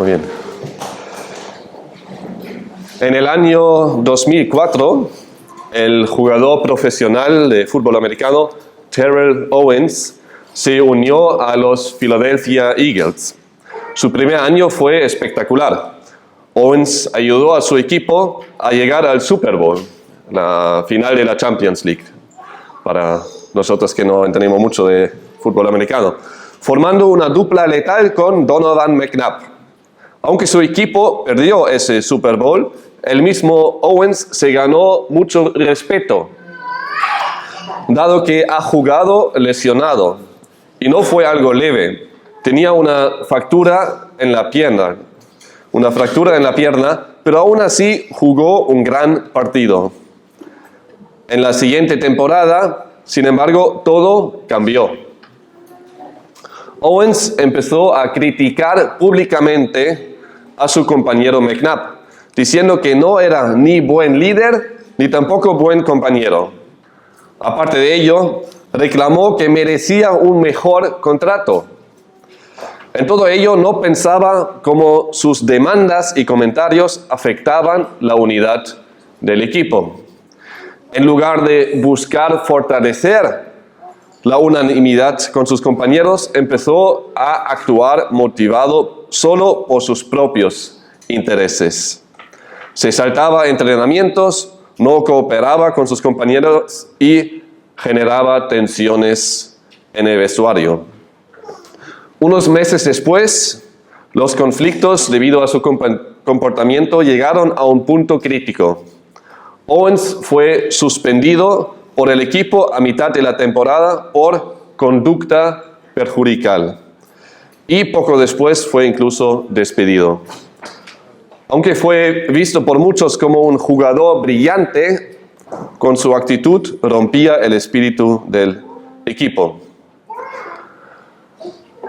Muy bien. En el año 2004, el jugador profesional de fútbol americano, Terrell Owens, se unió a los Philadelphia Eagles. Su primer año fue espectacular. Owens ayudó a su equipo a llegar al Super Bowl, la final de la Champions League, para nosotros que no entendemos mucho de fútbol americano, formando una dupla letal con Donovan McNabb. Aunque su equipo perdió ese Super Bowl, el mismo Owens se ganó mucho respeto, dado que ha jugado lesionado, y no fue algo leve. Tenía una fractura en la pierna, pero aún así jugó un gran partido. En la siguiente temporada, sin embargo, todo cambió. Owens empezó a criticar públicamente a su compañero McNabb, diciendo que no era ni buen líder ni tampoco buen compañero. Aparte de ello, reclamó que merecía un mejor contrato. En todo ello no pensaba cómo sus demandas y comentarios afectaban la unidad del equipo. En lugar de buscar fortalecer la unanimidad con sus compañeros, empezó a actuar motivado solo por sus propios intereses. Se saltaba entrenamientos, no cooperaba con sus compañeros y generaba tensiones en el vestuario. Unos meses después, los conflictos debido a su comportamiento llegaron a un punto crítico. Owens fue suspendido por el equipo a mitad de la temporada por conducta perjudicial y poco después fue incluso despedido. Aunque fue visto por muchos como un jugador brillante, con su actitud rompía el espíritu del equipo.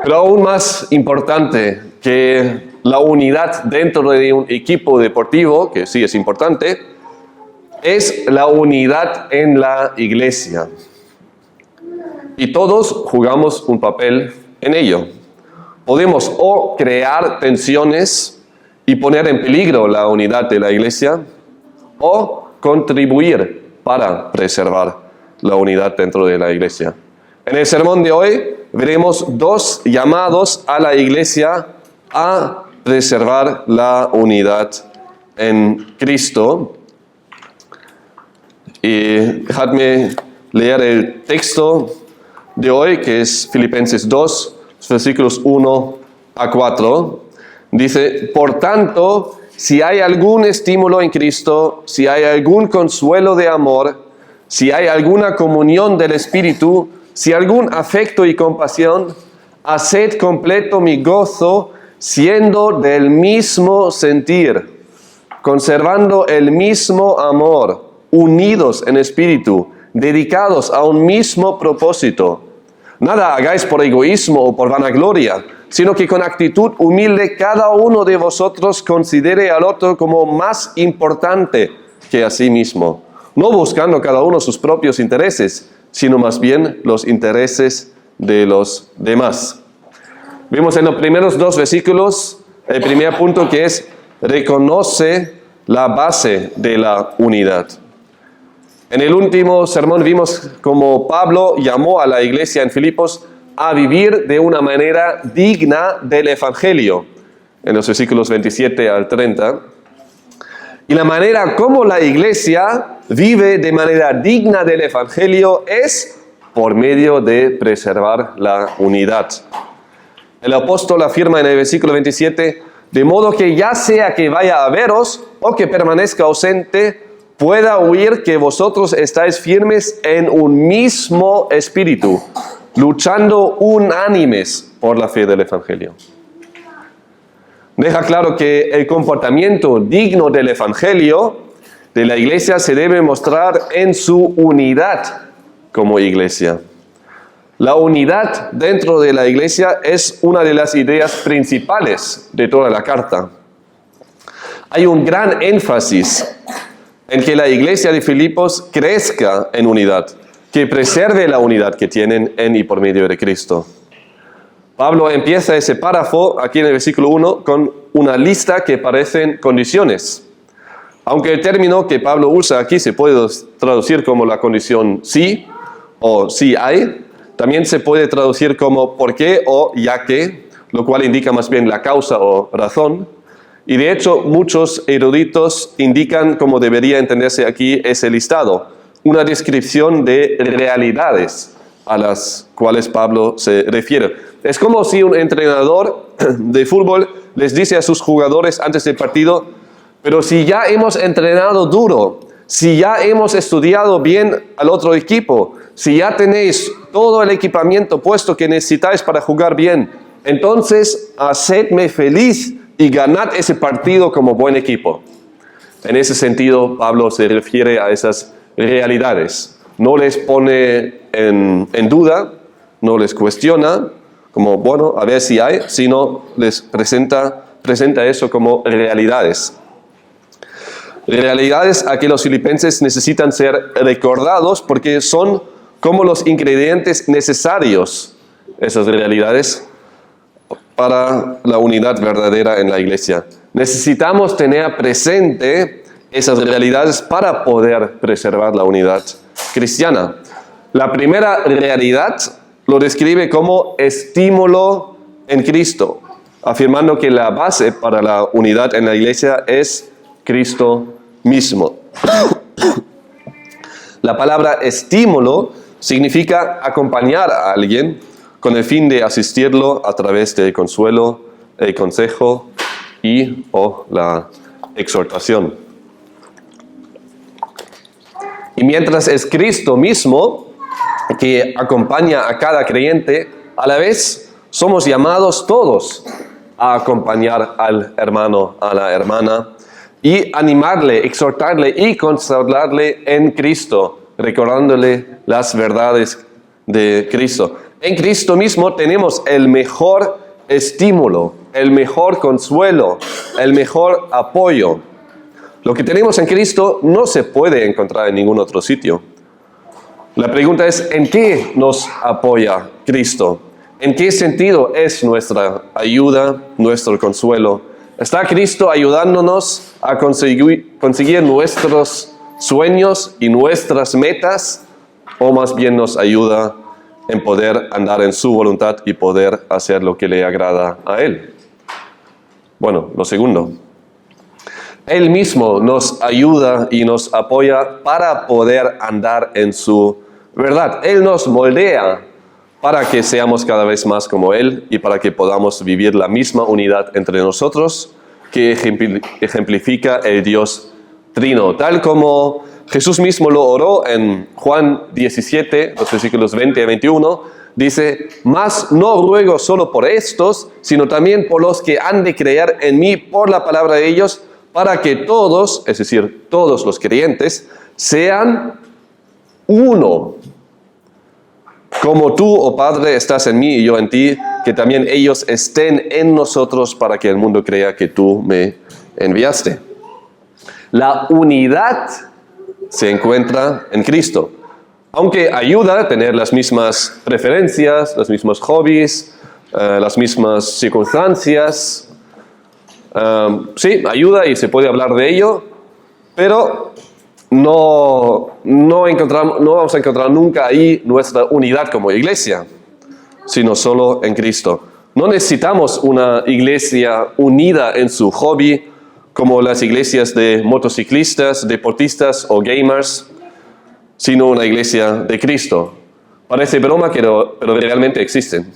Pero aún más importante que la unidad dentro de un equipo deportivo, que sí es importante, es la unidad en la iglesia. Y todos jugamos un papel en ello. Podemos o crear tensiones y poner en peligro la unidad de la iglesia, o contribuir para preservar la unidad dentro de la iglesia. En el sermón de hoy veremos dos llamados a la iglesia a preservar la unidad en Cristo. Y dejadme leer el texto de hoy, que es Filipenses 2, versículos 1 a 4. Dice: por tanto, si hay algún estímulo en Cristo, si hay algún consuelo de amor, si hay alguna comunión del Espíritu, si algún afecto y compasión, haced completo mi gozo, siendo del mismo sentir, conservando el mismo amor, unidos en espíritu, dedicados a un mismo propósito. Nada hagáis por egoísmo o por vanagloria, sino que con actitud humilde cada uno de vosotros considere al otro como más importante que a sí mismo, no buscando cada uno sus propios intereses, sino más bien los intereses de los demás. Vimos en los primeros dos versículos el primer punto, que es reconoce la base de la unidad. En el último sermón vimos cómo Pablo llamó a la iglesia en Filipos a vivir de una manera digna del Evangelio, en los versículos 27 al 30. Y la manera como la iglesia vive de manera digna del Evangelio es por medio de preservar la unidad. El apóstol afirma en el versículo 27, de modo que ya sea que vaya a veros o que permanezca ausente, pueda oír que vosotros estáis firmes en un mismo espíritu, luchando unánimes por la fe del Evangelio. Deja claro que el comportamiento digno del Evangelio de la iglesia se debe mostrar en su unidad como iglesia. La unidad dentro de la iglesia es una de las ideas principales de toda la carta. Hay un gran énfasis en que la iglesia de Filipos crezca en unidad, que preserve la unidad que tienen en y por medio de Cristo. Pablo empieza ese párrafo aquí en el versículo 1 con una lista que parecen condiciones. Aunque el término que Pablo usa aquí se puede traducir como la condición sí o sí hay, también se puede traducir como por qué o ya que, lo cual indica más bien la causa o razón. Y de hecho, muchos eruditos indican cómo debería entenderse aquí ese listado, una descripción de realidades a las cuales Pablo se refiere. Es como si un entrenador de fútbol les dice a sus jugadores antes del partido: pero si ya hemos entrenado duro, si ya hemos estudiado bien al otro equipo, si ya tenéis todo el equipamiento puesto que necesitáis para jugar bien, entonces hacedme feliz y ganad ese partido como buen equipo. En ese sentido, Pablo se refiere a esas realidades. No les pone en duda, no les cuestiona, como bueno, a ver si hay, sino les presenta eso como realidades. Realidades a que los filipenses necesitan ser recordados porque son como los ingredientes necesarios, esas realidades, para la unidad verdadera en la iglesia. Necesitamos tener presente esas realidades para poder preservar la unidad cristiana. La primera realidad lo describe como estímulo en Cristo, afirmando que la base para la unidad en la iglesia es Cristo mismo. La palabra estímulo significa acompañar a alguien con el fin de asistirlo a través del consuelo, el consejo o la exhortación. Y mientras es Cristo mismo que acompaña a cada creyente, a la vez somos llamados todos a acompañar al hermano, a la hermana, y animarle, exhortarle y consolarle en Cristo, recordándole las verdades de Cristo. En Cristo mismo tenemos el mejor estímulo, el mejor consuelo, el mejor apoyo. Lo que tenemos en Cristo no se puede encontrar en ningún otro sitio. La pregunta es, ¿en qué nos apoya Cristo? ¿En qué sentido es nuestra ayuda, nuestro consuelo? ¿Está Cristo ayudándonos a conseguir nuestros sueños y nuestras metas? ¿O más bien nos ayuda en poder andar en su voluntad y poder hacer lo que le agrada a Él? Bueno, lo segundo. Él mismo nos ayuda y nos apoya para poder andar en su verdad. Él nos moldea para que seamos cada vez más como Él y para que podamos vivir la misma unidad entre nosotros que ejemplifica el Dios Trino. Tal como Jesús mismo lo oró en Juan 17, los versículos 20 a 21, dice: «Mas no ruego solo por estos, sino también por los que han de creer en mí por la palabra de ellos, para que todos, es decir, todos los creyentes, sean uno. Como tú, oh Padre, estás en mí y yo en ti, que también ellos estén en nosotros para que el mundo crea que tú me enviaste». La unidad se encuentra en Cristo. Aunque ayuda a tener las mismas preferencias, los mismos hobbies, las mismas circunstancias. Sí, ayuda y se puede hablar de ello, pero no vamos a encontrar nunca ahí nuestra unidad como iglesia, sino solo en Cristo. No necesitamos una iglesia unida en su hobby, como las iglesias de motociclistas, deportistas o gamers, sino una iglesia de Cristo. Parece broma, pero realmente existen.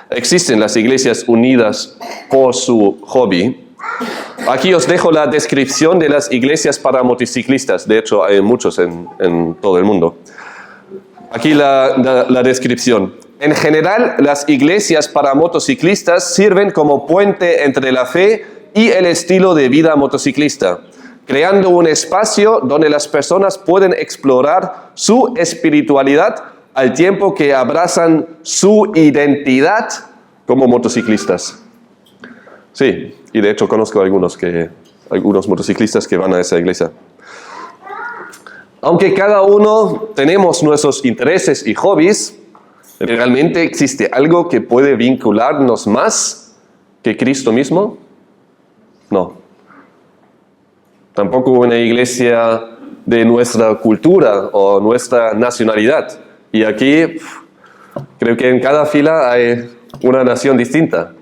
Existen las iglesias unidas por su hobby. Aquí os dejo la descripción de las iglesias para motociclistas. De hecho, hay muchos en todo el mundo. Aquí la descripción. En general, las iglesias para motociclistas sirven como puente entre la fe y el estilo de vida motociclista, creando un espacio donde las personas pueden explorar su espiritualidad al tiempo que abrazan su identidad como motociclistas. Sí, y de hecho conozco algunos motociclistas que van a esa iglesia. Aunque cada uno tenemos nuestros intereses y hobbies, ¿realmente existe algo que puede vincularnos más que Cristo mismo? No. Tampoco una iglesia de nuestra cultura o nuestra nacionalidad. Y aquí creo que en cada fila hay una nación distinta.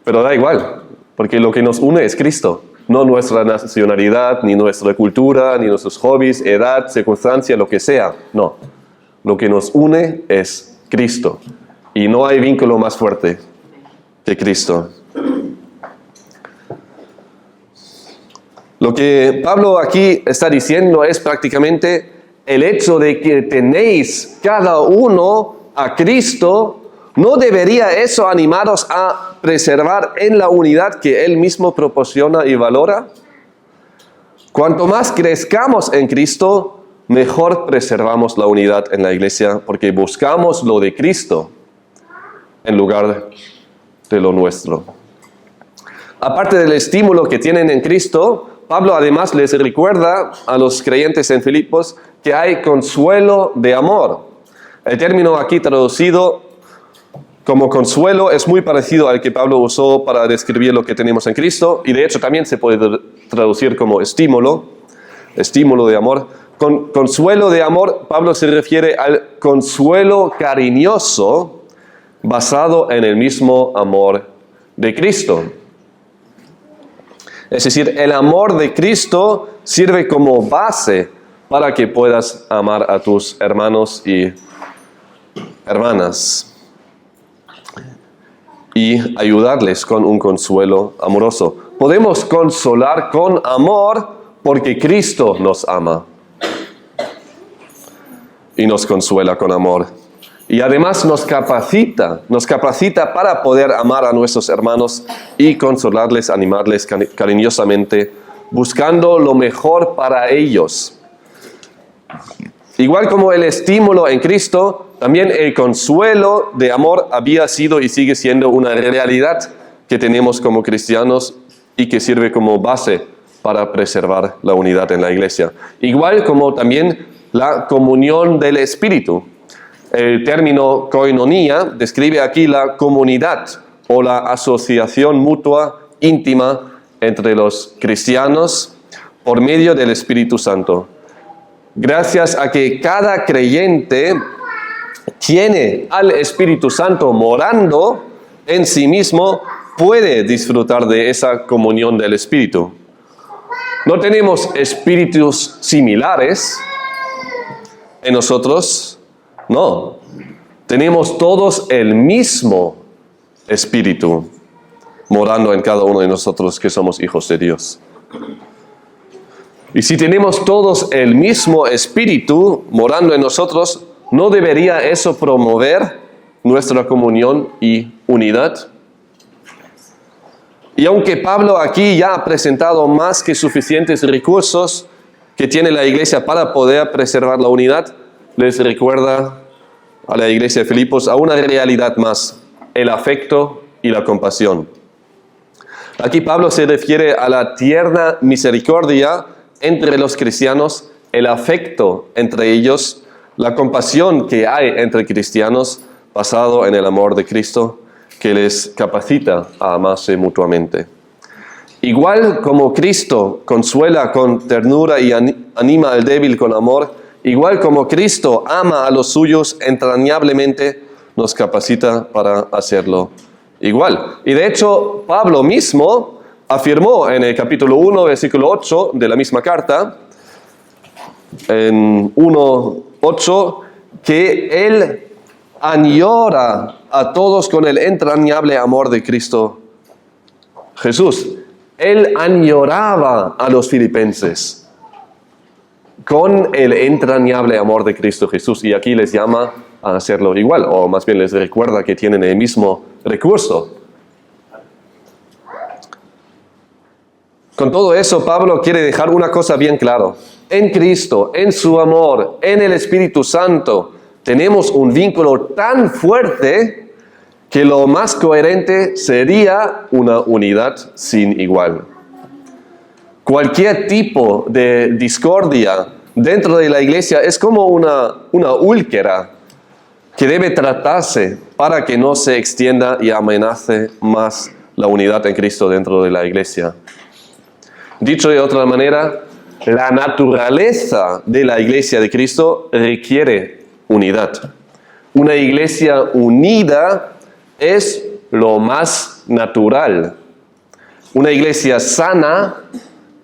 Pero da igual, porque lo que nos une es Cristo. No nuestra nacionalidad, ni nuestra cultura, ni nuestros hobbies, edad, circunstancia, lo que sea. No. Lo que nos une es Cristo. Y no hay vínculo más fuerte que Cristo. Lo que Pablo aquí está diciendo es prácticamente el hecho de que tenéis cada uno a Cristo. ¿No debería eso animaros a preservar en la unidad que Él mismo proporciona y valora? Cuanto más crezcamos en Cristo, mejor preservamos la unidad en la iglesia, porque buscamos lo de Cristo en lugar de lo nuestro. Aparte del estímulo que tienen en Cristo, Pablo además les recuerda a los creyentes en Filipos que hay consuelo de amor. El término aquí traducido como consuelo es muy parecido al que Pablo usó para describir lo que tenemos en Cristo, y de hecho también se puede traducir como estímulo de amor. Con consuelo de amor, Pablo se refiere al consuelo cariñoso basado en el mismo amor de Cristo. Es decir, el amor de Cristo sirve como base para que puedas amar a tus hermanos y hermanas y ayudarles con un consuelo amoroso. Podemos consolar con amor porque Cristo nos ama y nos consuela con amor. Y además nos capacita para poder amar a nuestros hermanos y consolarles, animarles cariñosamente, buscando lo mejor para ellos. Igual como el estímulo en Cristo, también el consuelo de amor había sido y sigue siendo una realidad que tenemos como cristianos y que sirve como base para preservar la unidad en la iglesia. Igual como también la comunión del Espíritu. El término koinonia describe aquí la comunidad o la asociación mutua íntima entre los cristianos por medio del Espíritu Santo. Gracias a que cada creyente tiene al Espíritu Santo morando en sí mismo, puede disfrutar de esa comunión del Espíritu. No tenemos espíritus similares en nosotros, no. Tenemos todos el mismo Espíritu morando en cada uno de nosotros que somos hijos de Dios. Y si tenemos todos el mismo Espíritu morando en nosotros, ¿no debería eso promover nuestra comunión y unidad? Y aunque Pablo aquí ya ha presentado más que suficientes recursos que tiene la iglesia para poder preservar la unidad, les recuerda a la iglesia de Filipos a una realidad más: el afecto y la compasión. Aquí Pablo se refiere a la tierna misericordia entre los cristianos, el afecto entre ellos, la compasión que hay entre cristianos basado en el amor de Cristo que les capacita a amarse mutuamente. Igual como Cristo consuela con ternura y anima al débil con amor, igual como Cristo ama a los suyos entrañablemente, nos capacita para hacerlo igual. Y de hecho, Pablo mismo afirmó en el capítulo 1, versículo 8 de la misma carta, en 1:8, que Él añora a todos con el entrañable amor de Cristo Jesús. Él añoraba a los filipenses con el entrañable amor de Cristo Jesús, y aquí les llama a hacerlo igual, o más bien les recuerda que tienen el mismo recurso. Con todo eso, Pablo quiere dejar una cosa bien clara. En Cristo, en su amor, en el Espíritu Santo, tenemos un vínculo tan fuerte que lo más coherente sería una unidad sin igual. Cualquier tipo de discordia dentro de la iglesia es como una úlcera que debe tratarse para que no se extienda y amenace más la unidad en Cristo dentro de la iglesia. Dicho de otra manera, la naturaleza de la iglesia de Cristo requiere unidad. Una iglesia unida es lo más natural. Una iglesia sana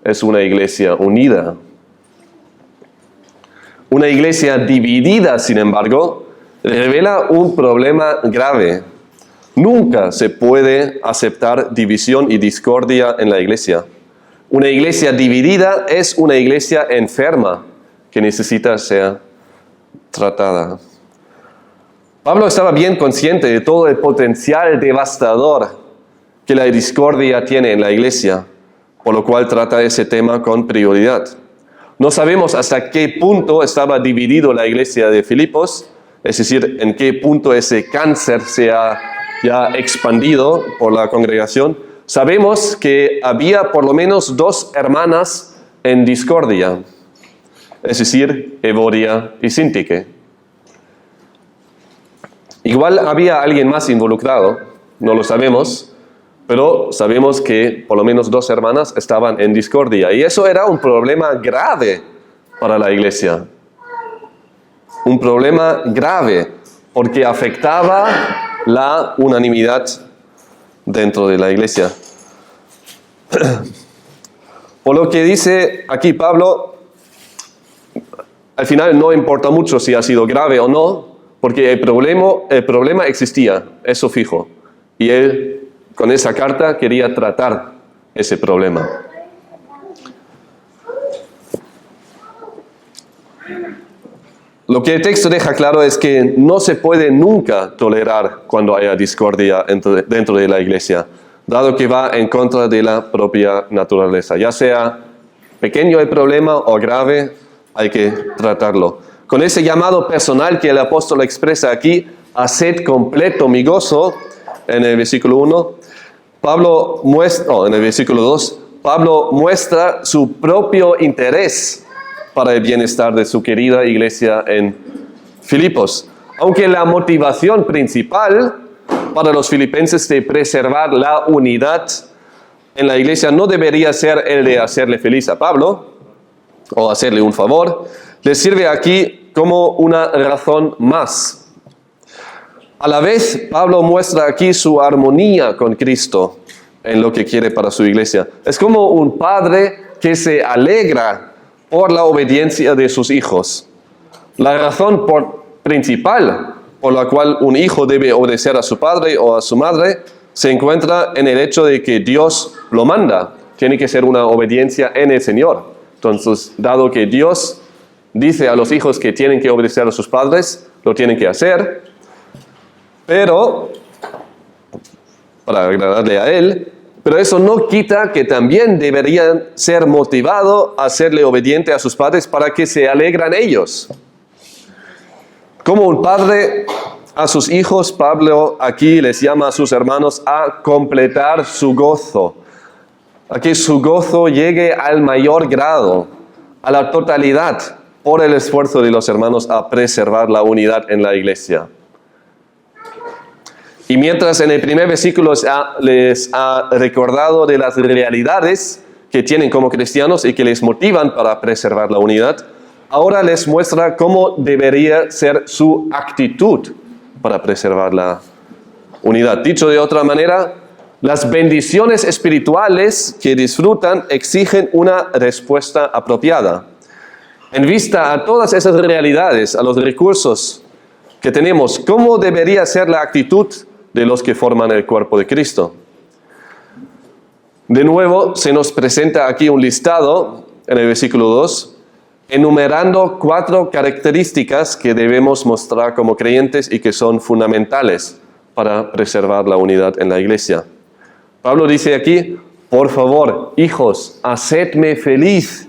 es una iglesia unida. Una iglesia dividida, sin embargo, revela un problema grave. Nunca se puede aceptar división y discordia en la iglesia. Una iglesia dividida es una iglesia enferma que necesita ser tratada. Pablo estaba bien consciente de todo el potencial devastador que la discordia tiene en la iglesia, por lo cual trata ese tema con prioridad. No sabemos hasta qué punto estaba dividido la iglesia de Filipos, es decir, en qué punto ese cáncer se ha ya expandido por la congregación. Sabemos que había por lo menos 2 hermanas en discordia, es decir, Evodia y Síntique. Igual había alguien más involucrado, no lo sabemos, pero sabemos que por lo menos 2 hermanas estaban en discordia. Y eso era un problema grave para la iglesia. Un problema grave porque afectaba la unanimidad dentro de la iglesia. Por lo que dice aquí Pablo, al final no importa mucho si ha sido grave o no, porque el problema existía, eso fijo. Y él, con esa carta, quería tratar ese problema. Lo que el texto deja claro es que no se puede nunca tolerar cuando haya discordia dentro de la iglesia, dado que va en contra de la propia naturaleza. Ya sea pequeño el problema o grave, hay que tratarlo. Con ese llamado personal que el apóstol expresa aquí, haced completo mi gozo, en el versículo 1, en el versículo 2, Pablo muestra su propio interés para el bienestar de su querida iglesia en Filipos. Aunque la motivación principal para los filipenses de preservar la unidad en la iglesia no debería ser el de hacerle feliz a Pablo o hacerle un favor, le sirve aquí como una razón más. A la vez, Pablo muestra aquí su armonía con Cristo en lo que quiere para su iglesia. Es como un padre que se alegra por la obediencia de sus hijos. La razón principal por la cual un hijo debe obedecer a su padre o a su madre se encuentra en el hecho de que Dios lo manda. Tiene que ser una obediencia en el Señor. Entonces, dado que Dios dice a los hijos que tienen que obedecer a sus padres, lo tienen que hacer, pero para agradarle a Él. Pero eso no quita que también deberían ser motivados a serle obediente a sus padres para que se alegran ellos. Como un padre a sus hijos, Pablo aquí les llama a sus hermanos a completar su gozo, a que su gozo llegue al mayor grado, a la totalidad, por el esfuerzo de los hermanos a preservar la unidad en la iglesia. Y mientras en el primer versículo les ha recordado de las realidades que tienen como cristianos y que les motivan para preservar la unidad, ahora les muestra cómo debería ser su actitud para preservar la unidad. Dicho de otra manera, las bendiciones espirituales que disfrutan exigen una respuesta apropiada. En vista a todas esas realidades, a los recursos que tenemos, ¿cómo debería ser la actitud de los que forman el cuerpo de Cristo? De nuevo, se nos presenta aquí un listado, en el versículo 2, enumerando 4 características que debemos mostrar como creyentes y que son fundamentales para preservar la unidad en la iglesia. Pablo dice aquí, por favor, hijos, hacedme feliz,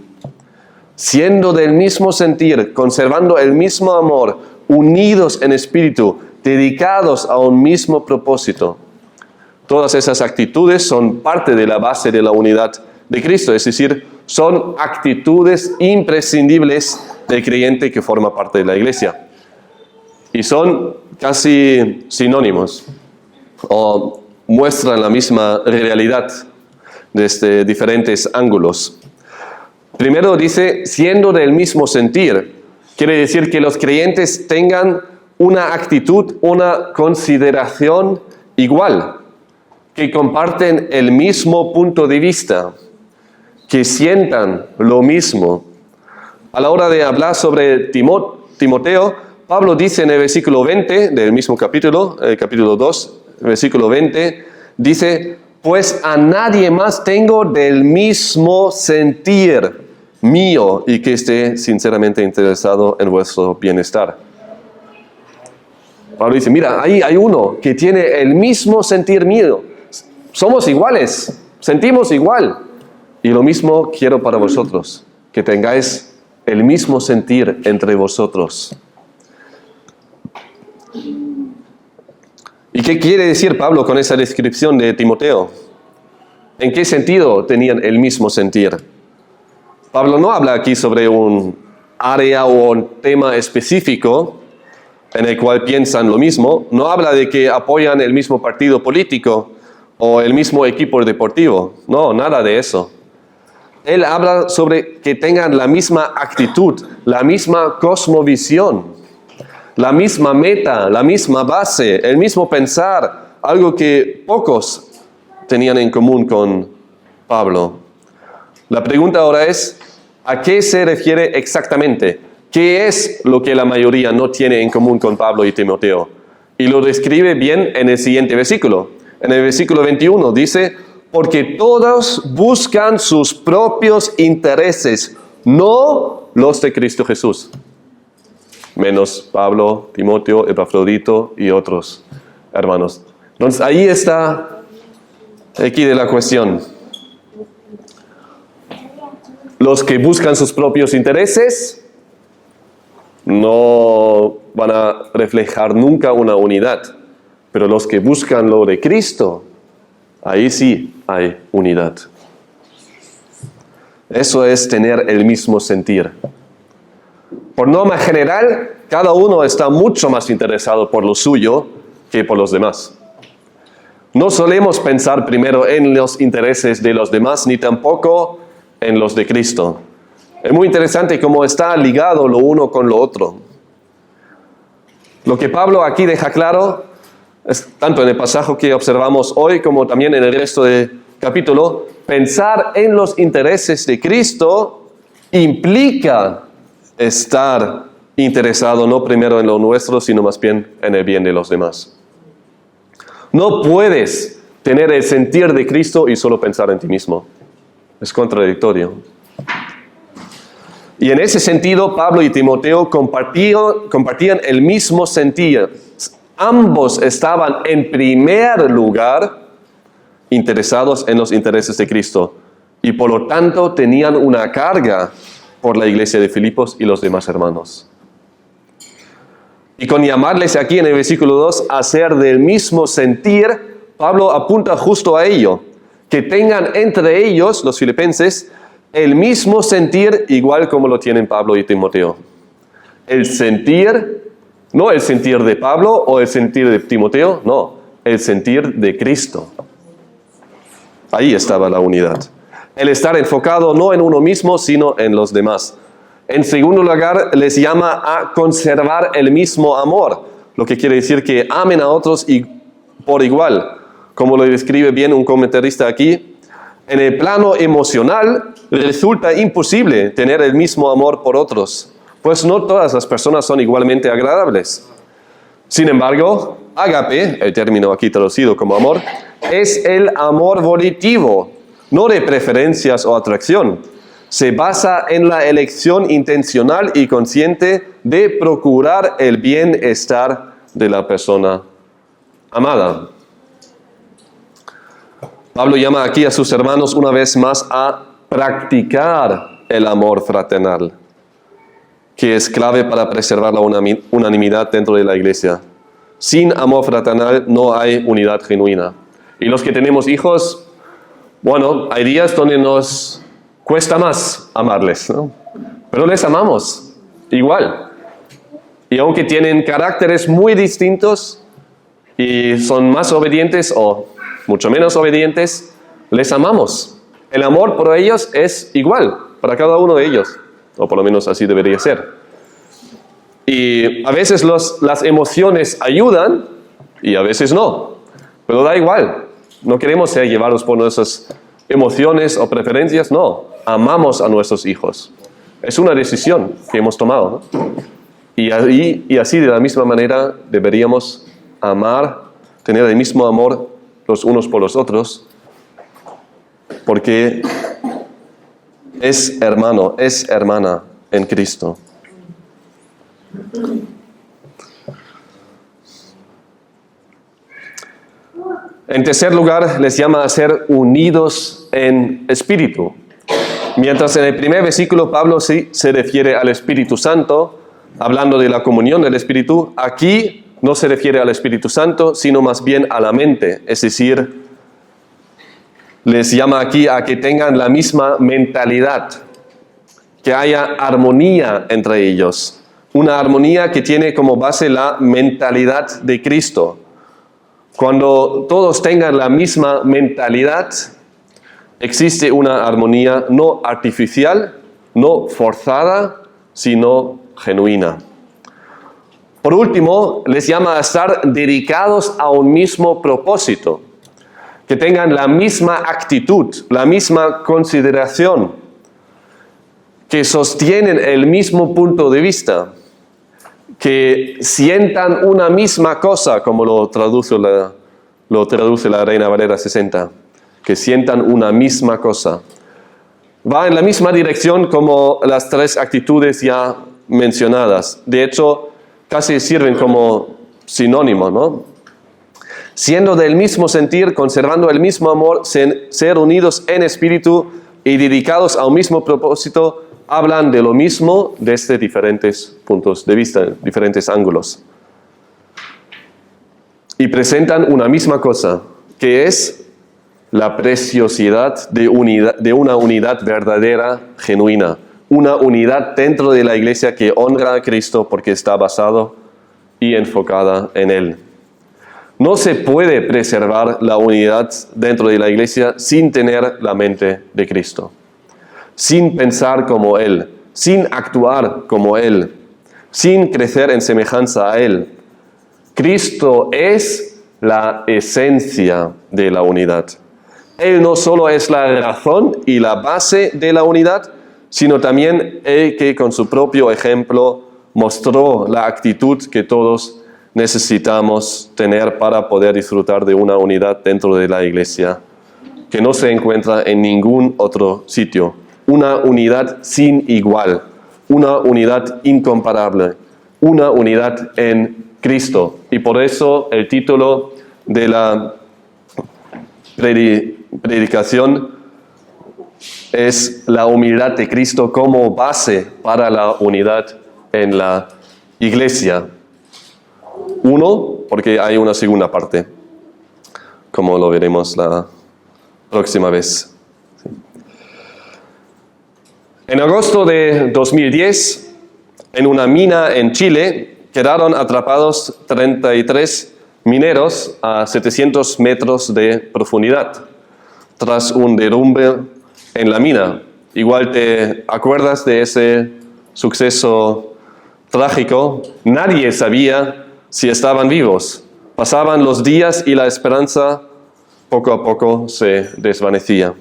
siendo del mismo sentir, conservando el mismo amor, unidos en espíritu, dedicados a un mismo propósito. Todas esas actitudes son parte de la base de la unidad de Cristo, es decir, son actitudes imprescindibles del creyente que forma parte de la iglesia. Y son casi sinónimos, o muestran la misma realidad desde diferentes ángulos. Primero dice, siendo del mismo sentir. Quiere decir que los creyentes tengan una actitud, una consideración igual, que comparten el mismo punto de vista, que sientan lo mismo. A la hora de hablar sobre Timoteo, Pablo dice en el versículo 20 del mismo capítulo, capítulo 2, versículo 20, dice, pues a nadie más tengo del mismo sentir mío y que esté sinceramente interesado en vuestro bienestar. Pablo dice, mira, ahí hay uno que tiene el mismo sentir mío. Somos iguales, sentimos igual. Y lo mismo quiero para vosotros, que tengáis el mismo sentir entre vosotros. ¿Y qué quiere decir Pablo con esa descripción de Timoteo? ¿En qué sentido tenían el mismo sentir? Pablo no habla aquí sobre un área o un tema específico en el cual piensan lo mismo. No habla de que apoyan el mismo partido político o el mismo equipo deportivo. No, nada de eso. Él habla sobre que tengan la misma actitud, la misma cosmovisión, la misma meta, la misma base, el mismo pensar, algo que pocos tenían en común con Pablo. La pregunta ahora es, ¿a qué se refiere exactamente? ¿Qué es lo que la mayoría no tiene en común con Pablo y Timoteo? Y lo describe bien en el siguiente versículo. En el versículo 21 dice, porque todos buscan sus propios intereses, no los de Cristo Jesús. Menos Pablo, Timoteo, Epafrodito y otros hermanos. Entonces ahí está aquí de la cuestión. Los que buscan sus propios intereses no van a reflejar nunca una unidad, pero los que buscan lo de Cristo, ahí sí hay unidad. Eso es tener el mismo sentir. Por norma general, cada uno está mucho más interesado por lo suyo que por los demás. No solemos pensar primero en los intereses de los demás, ni tampoco en los de Cristo. Es muy interesante cómo está ligado lo uno con lo otro. Lo que Pablo aquí deja claro, es, tanto en el pasaje que observamos hoy como también en el resto del capítulo, pensar en los intereses de Cristo implica estar interesado no primero en lo nuestro, sino más bien en el bien de los demás. No puedes tener el sentir de Cristo y solo pensar en ti mismo. Es contradictorio. Y en ese sentido, Pablo y Timoteo compartían el mismo sentir. Ambos estaban en primer lugar interesados en los intereses de Cristo y por lo tanto tenían una carga por la iglesia de Filipos y los demás hermanos. Y con llamarles aquí en el versículo 2 a ser del mismo sentir, Pablo apunta justo a ello, que tengan entre ellos, los filipenses, el mismo sentir igual como lo tienen Pablo y Timoteo. El sentir, no el sentir de Pablo o el sentir de Timoteo, no, el sentir de Cristo. Ahí estaba la unidad. El estar enfocado no en uno mismo, sino en los demás. En segundo lugar, les llama a conservar el mismo amor, lo que quiere decir que amen a otros y por igual. Como lo describe bien un comentarista aquí, en el plano emocional resulta imposible tener el mismo amor por otros, pues no todas las personas son igualmente agradables. Sin embargo, ágape, el término aquí traducido como amor, es el amor volitivo, no de preferencias o atracción. Se basa en la elección intencional y consciente de procurar el bienestar de la persona amada. Pablo llama aquí a sus hermanos una vez más a practicar el amor fraternal, que es clave para preservar la unanimidad dentro de la iglesia. Sin amor fraternal no hay unidad genuina. Y los que tenemos hijos, bueno, hay días donde nos cuesta más amarles, ¿no? Pero les amamos igual. Y aunque tienen caracteres muy distintos y son más obedientes o mucho menos obedientes, les amamos. El amor por ellos es igual para cada uno de ellos, o por lo menos así debería ser. Y a veces las emociones ayudan y a veces no, pero da igual. No queremos ser llevados por nuestras emociones o preferencias, no. Amamos a nuestros hijos. Es una decisión que hemos tomado, ¿no? Y así de la misma manera deberíamos amar, tener el mismo amor los unos por los otros, porque es hermano, es hermana en Cristo. En tercer lugar, les llama a ser unidos en espíritu. Mientras en el primer versículo Pablo sí se refiere al Espíritu Santo, hablando de la comunión del Espíritu, aquí no se refiere al Espíritu Santo, sino más bien a la mente. Es decir, les llama aquí a que tengan la misma mentalidad, que haya armonía entre ellos. Una armonía que tiene como base la mentalidad de Cristo. Cuando todos tengan la misma mentalidad, existe una armonía no artificial, no forzada, sino genuina. Por último, les llama a estar dedicados a un mismo propósito, que tengan la misma actitud, la misma consideración, que sostienen el mismo punto de vista, que sientan una misma cosa, como lo traduce la Reina Valera 60, que sientan una misma cosa. Va en la misma dirección como las tres actitudes ya mencionadas. De hecho, casi sirven como sinónimo, ¿no? Siendo del mismo sentir, conservando el mismo amor, ser unidos en espíritu y dedicados a un mismo propósito, hablan de lo mismo desde diferentes puntos de vista, diferentes ángulos. Y presentan una misma cosa, que es la preciosidad de una unidad verdadera, genuina. Una unidad dentro de la iglesia que honra a Cristo porque está basado y enfocada en Él. No se puede preservar la unidad dentro de la iglesia sin tener la mente de Cristo, sin pensar como Él, sin actuar como Él, sin crecer en semejanza a Él. Cristo es la esencia de la unidad. Él no solo es la razón y la base de la unidad, sino también Él que con su propio ejemplo mostró la actitud que todos necesitamos tener para poder disfrutar de una unidad dentro de la iglesia, que no se encuentra en ningún otro sitio. Una unidad sin igual, una unidad incomparable, una unidad en Cristo. Y por eso el título de la predicación es la humildad de Cristo como base para la unidad en la iglesia. Uno, porque hay una segunda parte, como lo veremos la próxima vez. En agosto de 2010, en una mina en Chile, quedaron atrapados 33 mineros a 700 metros de profundidad, tras un derrumbe en la mina. Igual te acuerdas de ese suceso trágico. Nadie sabía si estaban vivos. Pasaban los días y la esperanza poco a poco se desvanecía.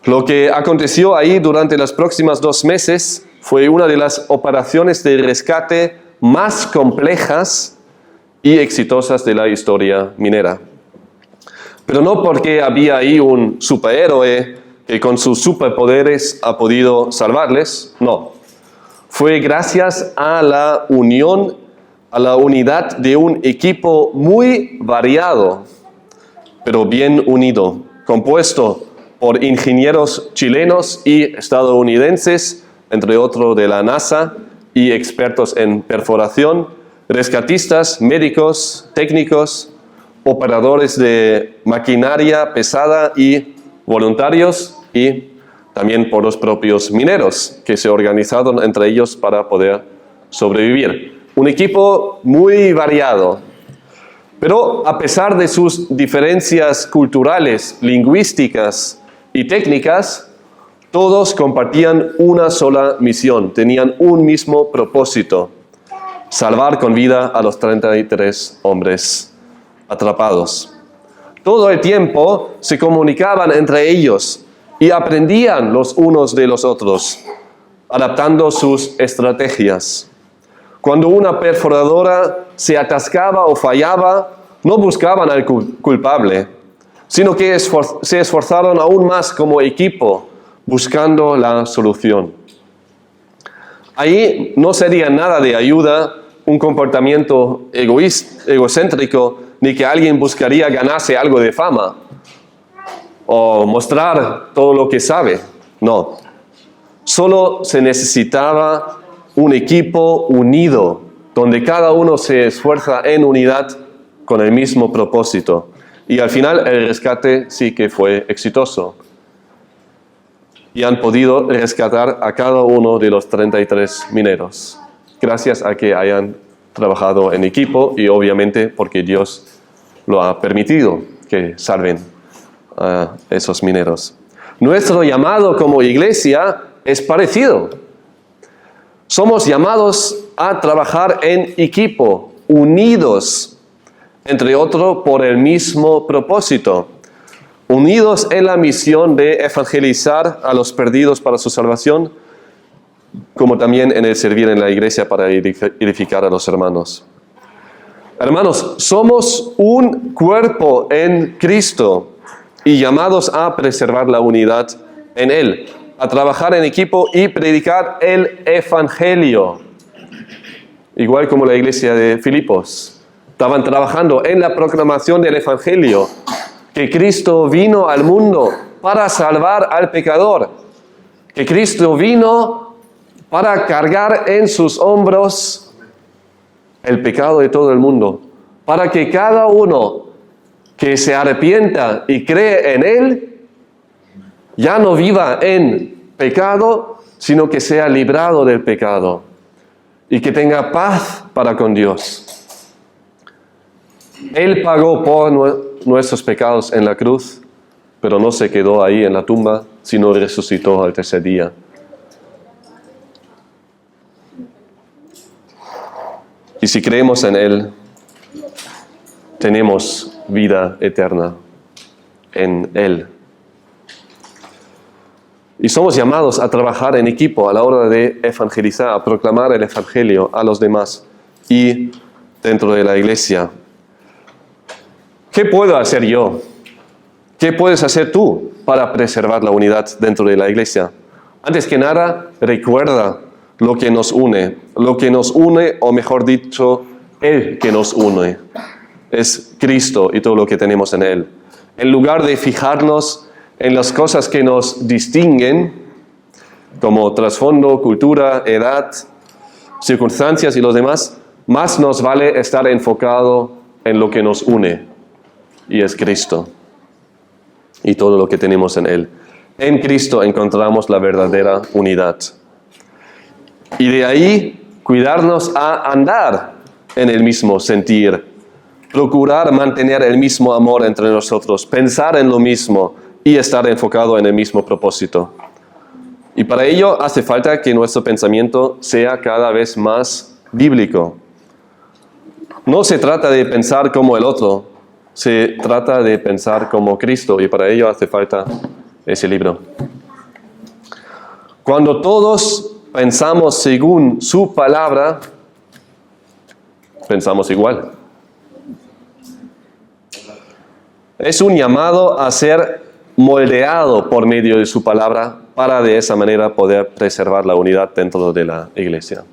Lo que aconteció ahí durante los próximos 2 meses fue una de las operaciones de rescate más complejas y exitosas de la historia minera. Pero no porque había ahí un superhéroe que con sus superpoderes ha podido salvarles, no. Fue gracias a la unión, a la unidad de un equipo muy variado, pero bien unido, compuesto por ingenieros chilenos y estadounidenses, entre otros de la NASA, y expertos en perforación, rescatistas, médicos, técnicos, operadores de maquinaria pesada y voluntarios, y también por los propios mineros que se organizaron entre ellos para poder sobrevivir. Un equipo muy variado. Pero a pesar de sus diferencias culturales, lingüísticas y técnicas, todos compartían una sola misión, tenían un mismo propósito: salvar con vida a los 33 hombres atrapados. Todo el tiempo se comunicaban entre ellos y aprendían los unos de los otros, adaptando sus estrategias. Cuando una perforadora se atascaba o fallaba, no buscaban al culpable, sino que se esforzaron aún más como equipo, buscando la solución. Ahí no sería nada de ayuda un comportamiento egocéntrico, ni que alguien buscaría ganarse algo de fama o mostrar todo lo que sabe. No. Solo se necesitaba un equipo unido, donde cada uno se esfuerza en unidad con el mismo propósito. Y al final el rescate sí que fue exitoso. Y han podido rescatar a cada uno de los 33 mineros, gracias a que hayan trabajado en equipo y obviamente porque Dios lo ha permitido que salven a esos mineros. Nuestro llamado como iglesia es parecido. Somos llamados a trabajar en equipo, unidos, entre otros, por el mismo propósito. Unidos en la misión de evangelizar a los perdidos para su salvación, como también en el servir en la iglesia para edificar a los hermanos. Hermanos, somos un cuerpo en Cristo y llamados a preservar la unidad en Él, a trabajar en equipo y predicar el Evangelio. Igual como la iglesia de Filipos. Estaban trabajando en la proclamación del Evangelio, que Cristo vino al mundo para salvar al pecador, que Cristo vino para cargar en sus hombros el pecado de todo el mundo, para que cada uno que se arrepienta y cree en Él, ya no viva en pecado, sino que sea librado del pecado y que tenga paz para con Dios. Él pagó por nuestros pecados en la cruz, pero no se quedó ahí en la tumba, sino resucitó al tercer día. Y si creemos en Él, tenemos vida eterna en Él. Y somos llamados a trabajar en equipo a la hora de evangelizar, a proclamar el Evangelio a los demás y dentro de la iglesia. ¿Qué puedo hacer yo? ¿Qué puedes hacer tú para preservar la unidad dentro de la iglesia? Antes que nada, recuerda lo que nos une. Lo que nos une, o mejor dicho, el que nos une, es Cristo y todo lo que tenemos en Él. En lugar de fijarnos en las cosas que nos distinguen, como trasfondo, cultura, edad, circunstancias y los demás, más nos vale estar enfocado en lo que nos une, y es Cristo y todo lo que tenemos en Él. En Cristo encontramos la verdadera unidad. Y de ahí cuidarnos a andar en el mismo sentir, procurar mantener el mismo amor entre nosotros, pensar en lo mismo y estar enfocado en el mismo propósito. Y para ello hace falta que nuestro pensamiento sea cada vez más bíblico. No se trata de pensar como el otro, se trata de pensar como Cristo, y para ello hace falta ese libro. Cuando todos pensamos según su palabra, pensamos igual. Es un llamado a ser moldeado por medio de su palabra para de esa manera poder preservar la unidad dentro de la iglesia.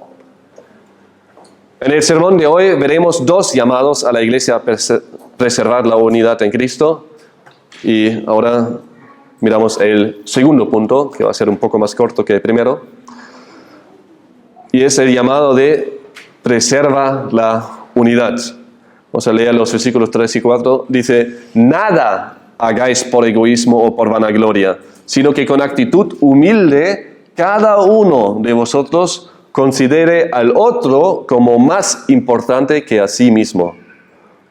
En el sermón de hoy veremos dos llamados a la iglesia a preservar la unidad en Cristo, y ahora miramos el segundo punto, que va a ser un poco más corto que el primero, y es el llamado de preserva la unidad. Vamos a leer los versículos 3 y 4. Dice: nada hagáis por egoísmo o por vanagloria, sino que con actitud humilde cada uno de vosotros considere al otro como más importante que a sí mismo.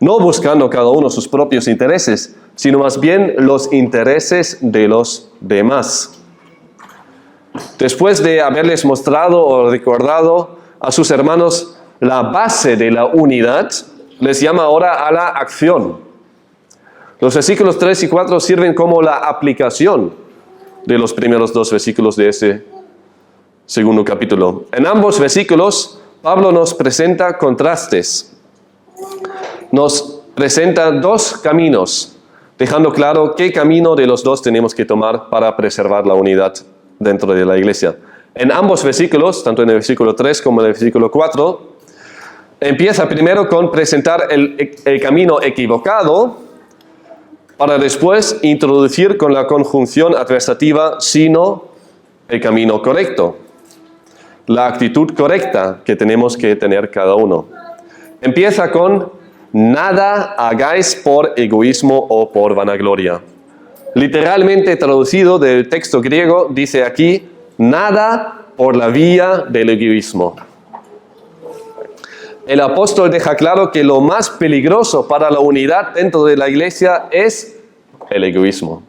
no buscando cada uno sus propios intereses, sino más bien los intereses de los demás. Después de haberles mostrado o recordado a sus hermanos la base de la unidad, les llama ahora a la acción. Los versículos 3 y 4 sirven como la aplicación de los primeros dos versículos de ese segundo capítulo. En ambos versículos, Pablo nos presenta contrastes. Nos presenta dos caminos, dejando claro qué camino de los dos tenemos que tomar para preservar la unidad dentro de la iglesia. En ambos versículos, tanto en el versículo 3 como en el versículo 4, empieza primero con presentar el camino equivocado, para después introducir con la conjunción adversativa, sino el camino correcto. La actitud correcta que tenemos que tener cada uno. Empieza con: nada hagáis por egoísmo o por vanagloria. Literalmente traducido del texto griego, dice aquí: nada por la vía del egoísmo. El apóstol deja claro que lo más peligroso para la unidad dentro de la iglesia es el egoísmo.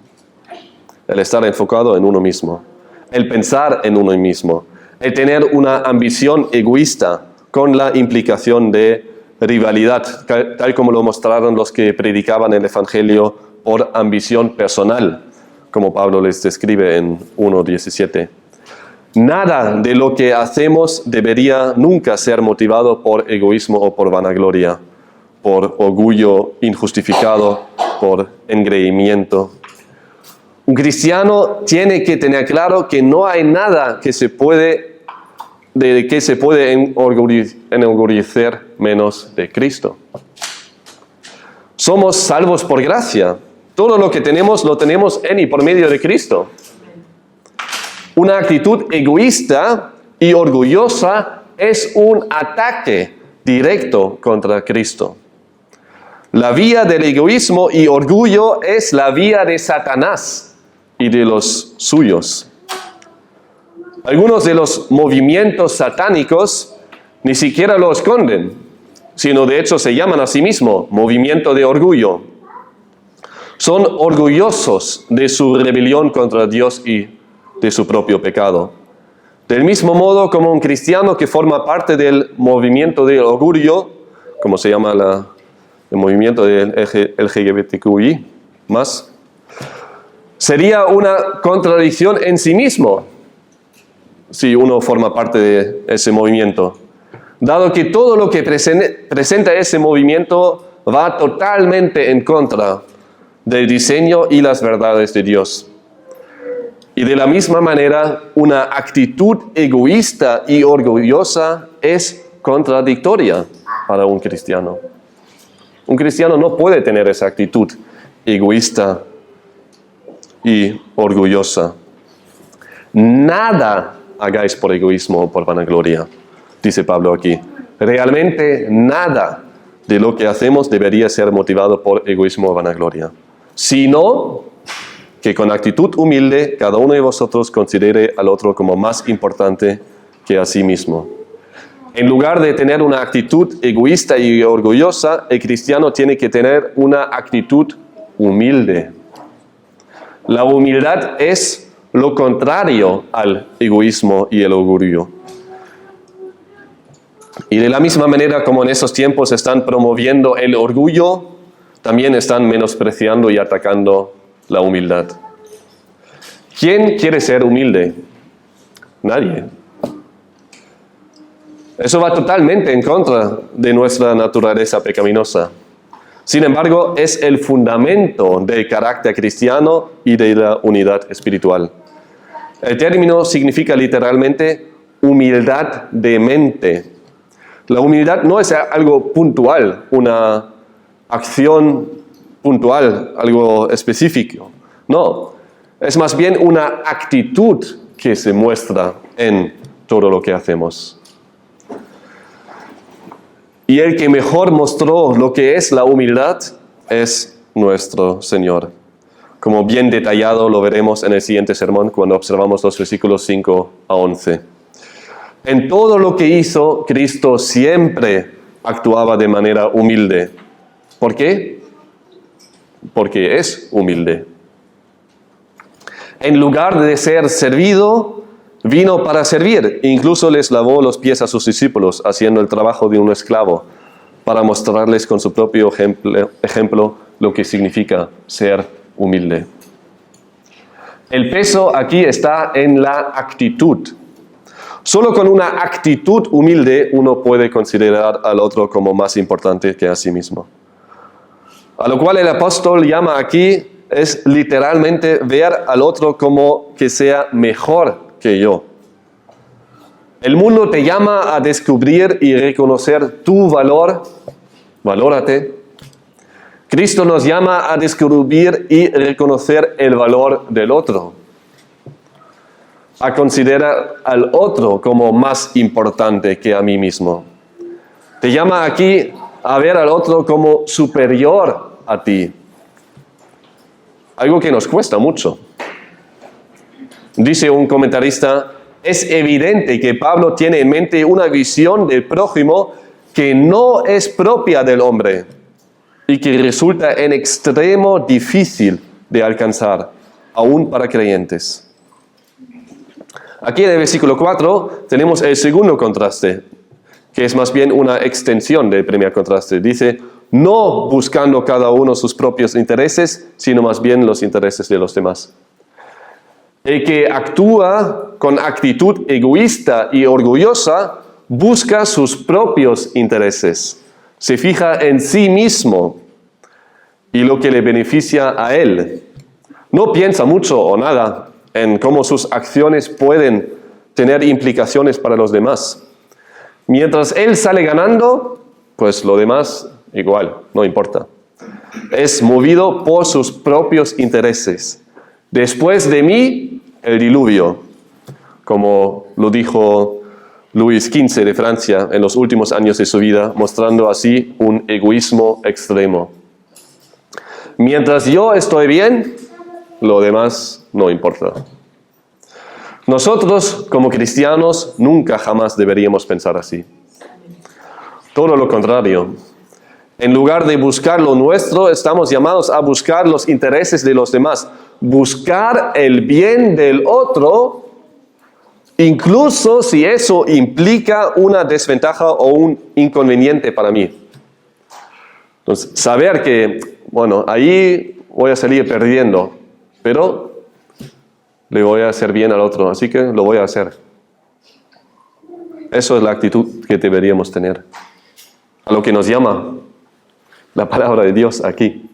El estar enfocado en uno mismo. El pensar en uno mismo. El tener una ambición egoísta con la implicación de rivalidad, tal como lo mostraron los que predicaban el Evangelio por ambición personal, como Pablo les describe en 1:17. Nada de lo que hacemos debería nunca ser motivado por egoísmo o por vanagloria, por orgullo injustificado, por engreimiento. Un cristiano tiene que tener claro que no hay nada que se puede enorgullecer menos de Cristo. Somos salvos por gracia. Todo lo que tenemos lo tenemos en y por medio de Cristo. Una actitud egoísta y orgullosa es un ataque directo contra Cristo. La vía del egoísmo y orgullo es la vía de Satanás y de los suyos. Algunos de los movimientos satánicos ni siquiera lo esconden, sino de hecho se llaman a sí mismos movimiento de orgullo. Son orgullosos de su rebelión contra Dios y de su propio pecado. Del mismo modo como un cristiano que forma parte del movimiento del orgullo, como se llama el movimiento del LGBTQI+, sería una contradicción en sí mismo si uno forma parte de ese movimiento, dado que todo lo que presenta ese movimiento va totalmente en contra del diseño y las verdades de Dios. Y de la misma manera, una actitud egoísta y orgullosa es contradictoria para un cristiano. Un cristiano no puede tener esa actitud egoísta y orgullosa. Nada hagáis por egoísmo o por vanagloria, dice Pablo aquí. Realmente nada de lo que hacemos debería ser motivado por egoísmo o vanagloria, sino que con actitud humilde cada uno de vosotros considere al otro como más importante que a sí mismo. En lugar de tener una actitud egoísta y orgullosa, el cristiano tiene que tener una actitud humilde. La humildad es lo contrario al egoísmo y el orgullo. Y de la misma manera como en esos tiempos están promoviendo el orgullo, también están menospreciando y atacando la humildad. ¿Quién quiere ser humilde? Nadie. Eso va totalmente en contra de nuestra naturaleza pecaminosa. Sin embargo, es el fundamento del carácter cristiano y de la unidad espiritual. El término significa literalmente humildad de mente. La humildad no es algo puntual, una acción puntual, algo específico. No, es más bien una actitud que se muestra en todo lo que hacemos. Y el que mejor mostró lo que es la humildad es nuestro Señor. Como bien detallado lo veremos en el siguiente sermón cuando observamos los versículos 5 a 11. En todo lo que hizo, Cristo siempre actuaba de manera humilde, ¿Por qué? Porque es humilde. En lugar de ser servido, vino para servir. Incluso les lavó los pies a sus discípulos, haciendo el trabajo de un esclavo, para mostrarles con su propio ejemplo lo que significa ser humilde. El peso aquí está en la actitud. Solo con una actitud humilde uno puede considerar al otro como más importante que a sí mismo. A lo cual el apóstol llama aquí es literalmente ver al otro como que sea mejor que yo. El mundo te llama a descubrir y reconocer tu valor. Valórate. Cristo nos llama a descubrir y reconocer el valor del otro. A considerar al otro como más importante que a mí mismo. Te llama aquí a ver al otro como superior a ti. Algo que nos cuesta mucho. Dice un comentarista, es evidente que Pablo tiene en mente una visión del prójimo que no es propia del hombre y que resulta en extremo difícil de alcanzar, aún para creyentes. Aquí en el versículo 4 tenemos el segundo contraste, que es más bien una extensión del primer contraste. Dice, no buscando cada uno sus propios intereses, sino más bien los intereses de los demás. El que actúa con actitud egoísta y orgullosa busca sus propios intereses, se fija en sí mismo y lo que le beneficia a él. No piensa mucho o nada en cómo sus acciones pueden tener implicaciones para los demás. Mientras él sale ganando, pues lo demás igual, no importa. Es movido por sus propios intereses. Después de mí, el diluvio, como lo dijo Luis XV de Francia en los últimos años de su vida, mostrando así un egoísmo extremo. Mientras yo estoy bien, lo demás no importa. Nosotros, como cristianos, nunca jamás deberíamos pensar así. Todo lo contrario. En lugar de buscar lo nuestro, estamos llamados a buscar los intereses de los demás. Buscar el bien del otro, incluso si eso implica una desventaja o un inconveniente para mí. Entonces, saber que, bueno, ahí voy a salir perdiendo, pero le voy a hacer bien al otro, así que lo voy a hacer. Eso es la actitud que deberíamos tener. A lo que nos llama la palabra de Dios aquí.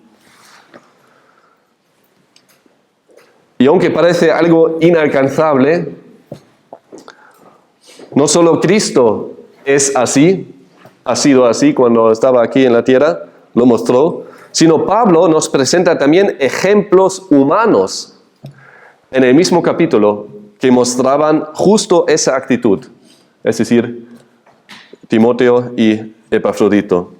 Y aunque parece algo inalcanzable, no solo Cristo es así, ha sido así cuando estaba aquí en la tierra, lo mostró, sino Pablo nos presenta también ejemplos humanos en el mismo capítulo que mostraban justo esa actitud, es decir, Timoteo y Epafrodito.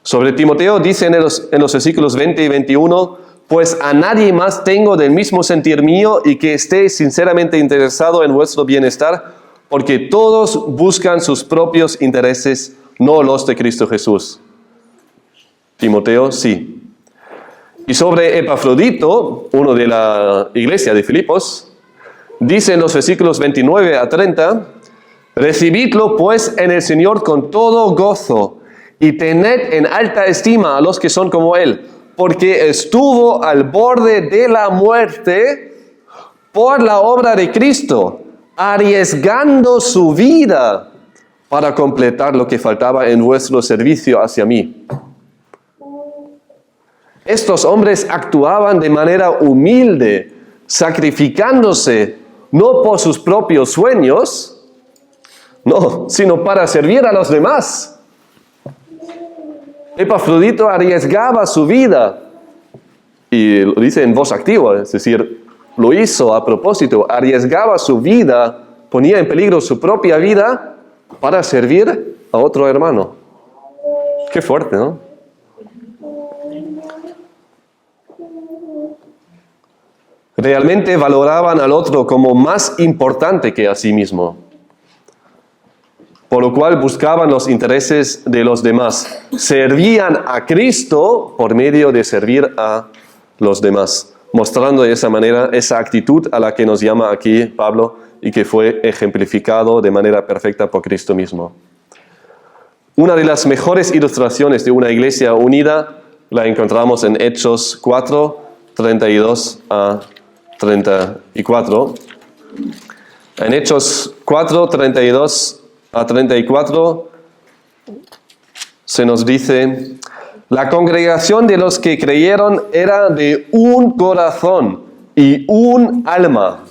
Sobre Timoteo dice en los versículos 20 y 21, pues a nadie más tengo del mismo sentir mío y que esté sinceramente interesado en vuestro bienestar, porque todos buscan sus propios intereses, no los de Cristo Jesús. Timoteo, sí. Y sobre Epafrodito, uno de la iglesia de Filipos, dice en los versículos 29 a 30, recibidlo pues en el Señor con todo gozo y tened en alta estima a los que son como él, porque estuvo al borde de la muerte por la obra de Cristo, arriesgando su vida para completar lo que faltaba en vuestro servicio hacia mí. Estos hombres actuaban de manera humilde, sacrificándose no por sus propios sueños, no, sino para servir a los demás. Epafrodito arriesgaba su vida, y lo dice en voz activa, es decir, lo hizo a propósito, arriesgaba su vida, ponía en peligro su propia vida para servir a otro hermano. Qué fuerte, ¿no? Realmente valoraban al otro como más importante que a sí mismo. por lo cual buscaban los intereses de los demás. Servían a Cristo por medio de servir a los demás, mostrando de esa manera esa actitud a la que nos llama aquí Pablo y que fue ejemplificado de manera perfecta por Cristo mismo. Una de las mejores ilustraciones de una iglesia unida la encontramos en Hechos 4, 32 a 34. En Hechos 4, 32 a 34 se nos dice: la congregación de los que creyeron era de un corazón y un alma,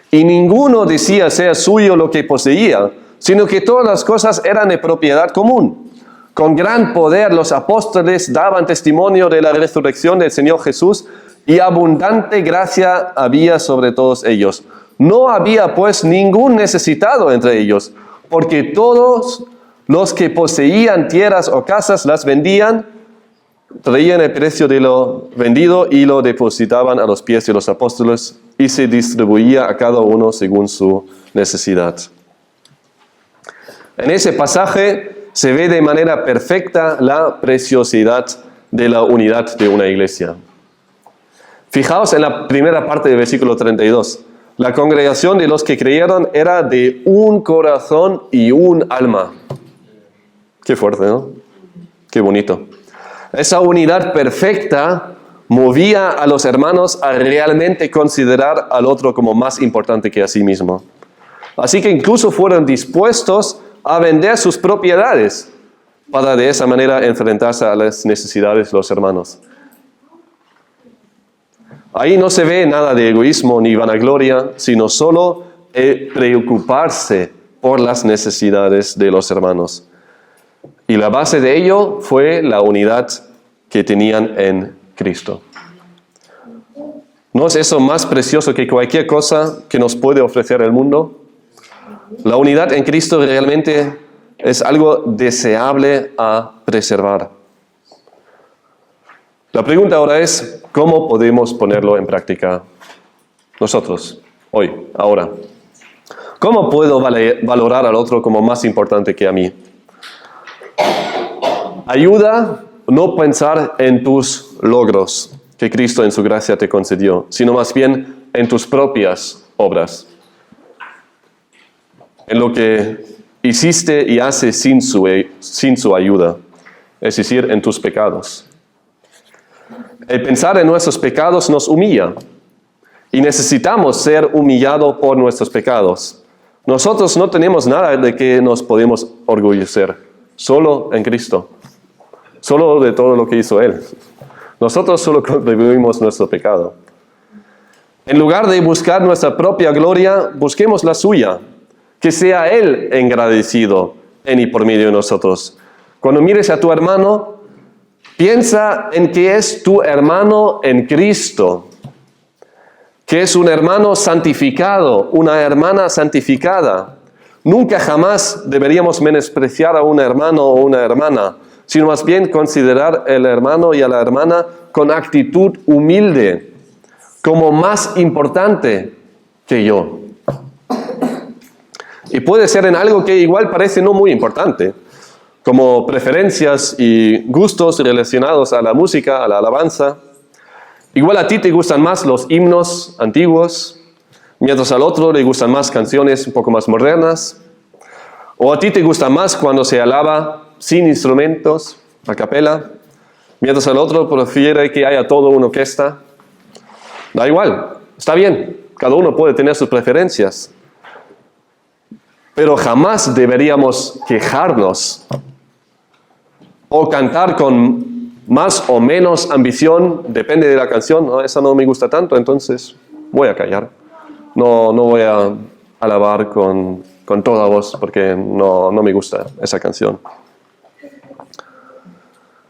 y ninguno decía ser suyo lo que poseía, sino que todas las cosas eran de propiedad común. Con gran poder los apóstoles daban testimonio de la resurrección del Señor Jesús, y abundante gracia había sobre todos ellos. No había pues ningún necesitado entre ellos, porque todos los que poseían tierras o casas las vendían, traían el precio de lo vendido y lo depositaban a los pies de los apóstoles, y se distribuía a cada uno según su necesidad. En ese pasaje se ve de manera perfecta la preciosidad de la unidad de una iglesia. Fijaos en la primera parte del versículo 32. La congregación de los que creyeron era de un corazón y un alma. Qué fuerte, ¿no? Qué bonito. Esa unidad perfecta movía a los hermanos a realmente considerar al otro como más importante que a sí mismo. Así que incluso fueron dispuestos a vender sus propiedades para de esa manera enfrentarse a las necesidades de los hermanos. Ahí no se ve nada de egoísmo ni vanagloria, sino solo el preocuparse por las necesidades de los hermanos. Y la base de ello fue la unidad que tenían en Cristo. ¿No es eso más precioso que cualquier cosa que nos puede ofrecer el mundo? La unidad en Cristo realmente es algo deseable a preservar. La pregunta ahora es, ¿cómo podemos ponerlo en práctica nosotros, hoy, ahora? ¿Cómo puedo valorar al otro como más importante que a mí? Ayuda no pensar en tus logros que Cristo en su gracia te concedió, sino más bien en tus propias obras, en lo que hiciste y haces sin su ayuda, es decir, en tus pecados. El pensar en nuestros pecados nos humilla y necesitamos ser humillados por nuestros pecados. Nosotros no tenemos nada de que nos podemos orgullecer, solo en Cristo, solo de todo lo que hizo Él. Nosotros solo contribuimos nuestro pecado. En lugar de buscar nuestra propia gloria, busquemos la suya, que sea Él engrandecido en y por medio de nosotros. Cuando mires a tu hermano, piensa en que es tu hermano en Cristo, que es un hermano santificado, una hermana santificada. Nunca jamás deberíamos menospreciar a un hermano o una hermana, sino más bien considerar al hermano y a la hermana con actitud humilde, como más importante que yo. Y puede ser en algo que igual parece no muy importante, como preferencias y gustos relacionados a la música, a la alabanza. Igual a ti te gustan más los himnos antiguos, mientras al otro le gustan más canciones un poco más modernas. O a ti te gusta más cuando se alaba sin instrumentos, a capela, mientras al otro prefiere que haya todo una orquesta. Da igual, está bien, cada uno puede tener sus preferencias. Pero jamás deberíamos quejarnos o cantar con más o menos ambición, depende de la canción. No, esa no me gusta tanto, entonces voy a callar. No voy a alabar con toda voz porque no me gusta esa canción.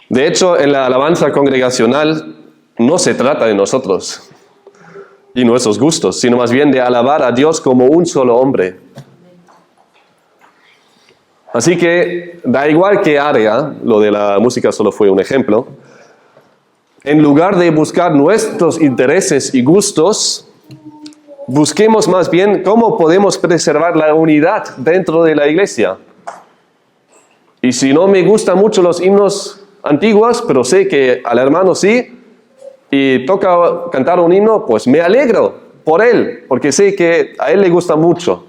De hecho, en la alabanza congregacional no se trata de nosotros y nuestros gustos, sino más bien de alabar a Dios como un solo hombre. Así que da igual qué área, lo de la música solo fue un ejemplo. En lugar de buscar nuestros intereses y gustos, busquemos más bien cómo podemos preservar la unidad dentro de la iglesia, Y si no me gustan mucho los himnos antiguos, pero sé que al hermano sí, y toca cantar un himno, pues me alegro por él, porque sé que a él le gusta mucho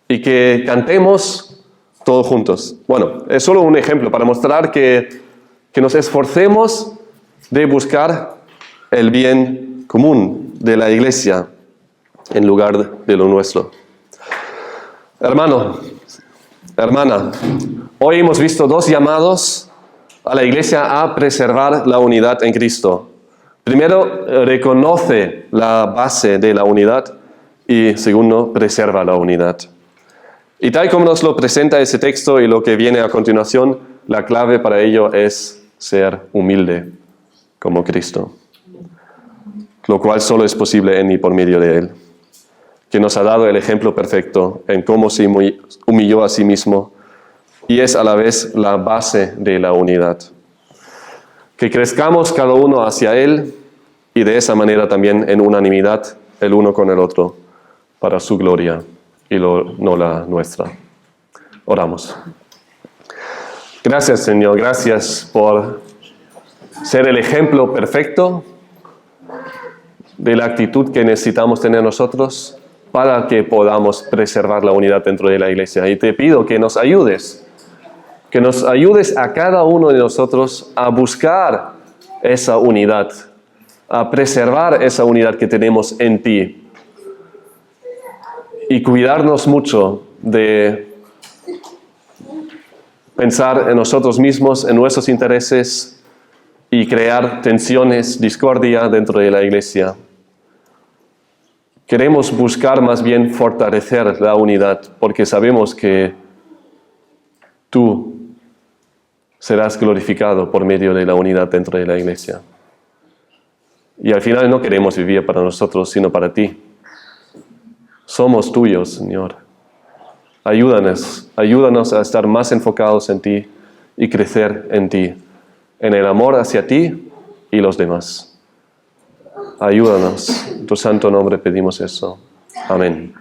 y que cantemos todos juntos. Bueno, es solo un ejemplo para mostrar que nos esforcemos de buscar el bien común de la iglesia en lugar de lo nuestro. Hermano, hermana, hoy hemos visto dos llamados a la iglesia a preservar la unidad en Cristo. Primero, reconoce la base de la unidad y segundo, preserva la unidad. Y tal como nos lo presenta ese texto y lo que viene a continuación, la clave para ello es ser humilde como Cristo, lo cual solo es posible en y por medio de Él, que nos ha dado el ejemplo perfecto en cómo se humilló a sí mismo y es a la vez la base de la unidad. Que crezcamos cada uno hacia Él y de esa manera también en unanimidad el uno con el otro para su gloria y no la nuestra. Oramos. Gracias, Señor, gracias por ser el ejemplo perfecto de la actitud que necesitamos tener nosotros para que podamos preservar la unidad dentro de la iglesia. Y te pido que nos ayudes a cada uno de nosotros a buscar esa unidad, a preservar esa unidad que tenemos en ti y cuidarnos mucho de pensar en nosotros mismos, en nuestros intereses y crear tensiones, discordia dentro de la iglesia. Queremos buscar más bien fortalecer la unidad porque sabemos que tú serás glorificado por medio de la unidad dentro de la iglesia. Y al final no queremos vivir para nosotros, sino para ti. Somos tuyos, Señor. Ayúdanos a estar más enfocados en ti y crecer en ti, en el amor hacia ti y los demás. Ayúdanos. En tu santo nombre pedimos eso. Amén.